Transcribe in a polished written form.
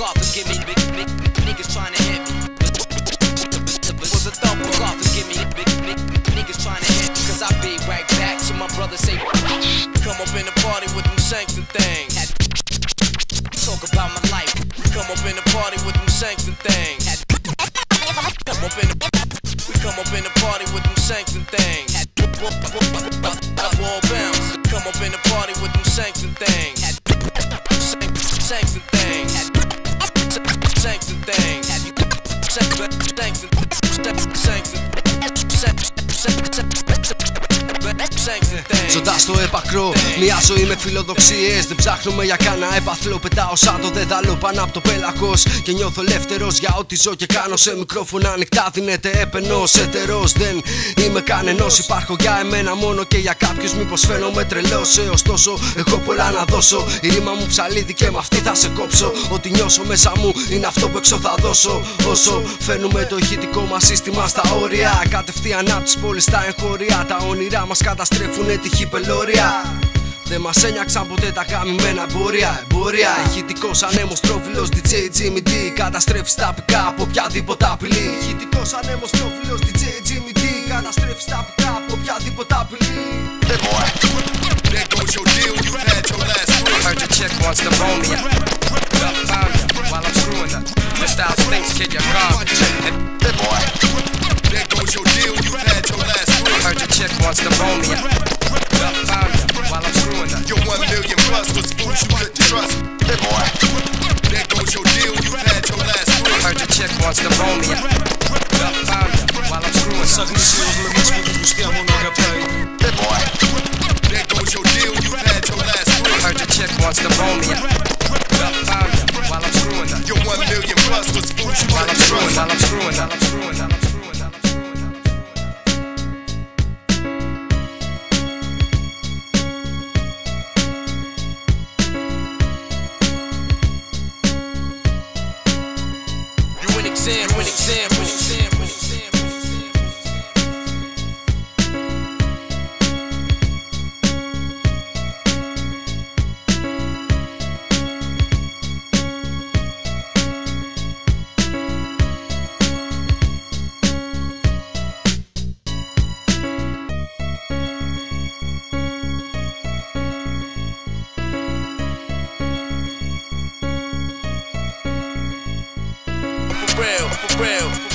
God forgive me, niggas trying to hit me. Was a thump, God forgive me, niggas trying to hit me. Cause I be right back to my brother say, come up in the party with them shanks and things. Talk about my life. Come up in the party with them shanks and things. We come up in the party with them shanks and things. Wall bounce. Come up in the party with them shanks and things. Shanks and things. Shanks and things. Ζώντας στο έπακρο, μια ζωή με φιλοδοξίες. Δεν ψάχνουμε για κανένα έπαθλο. Πετάω σαν το δέδαλο πάνω από το πέλακος. Και νιώθω ελεύθερος για ό,τι ζω και κάνω. Σε μικρόφωνα ανοιχτά δίνεται έπαινος. Έτερος δεν είμαι κανενός. Υπάρχω για εμένα μόνο και για κάποιους. Μήπως φαίνομαι τρελός, ωστόσο έχω πολλά να δώσω. Η ρήμα μου ψαλίδι και με αυτή θα σε κόψω. Ό,τι νιώσω μέσα μου είναι αυτό που έξω θα δώσω. Όσο φαίνουμε το ηχητικό μας σύστημα στα όρια. Κατευθείαν απ' τις πόλεις στα εγχώρια. Τα όνειρά μας καταστρέφουνε τυχή πελώρια. Δεν μας ένιαξαν ποτέ τα καμημένα εμπόρια. Ηχητικός ανέμος τρόφιλος DJ Jimmy D. Καταστρέφεις τα πικά από οποιαδήποτε απειλή. Ηχητικός ανέμος τρόφιλος DJ Jimmy D. Καταστρέφεις τα πικά από οποιαδήποτε απειλή. There goes your deal, you had your last word. I heard your chick wants to bone me. I found ya while I'm screwing her. Your style stinks, kid, you're garbage. There goes your deal, you had your last word. I heard your chick wants to bone me. I found ya while I'm screwing her. Your 1 million plus was fools you couldn't trust. There goes your deal, you had your last word. I heard your chick wants to bone me. I found ya while I'm screwing her. There goes your deal, you had your last word. I heard your chick wants to bone me. I found ya while I'm screwing her. Your 1 million plus was fools you While I'm couldn't screwing, trust. while I'm screwing, while I'm screwing, while I'm screwing. You an example. For real.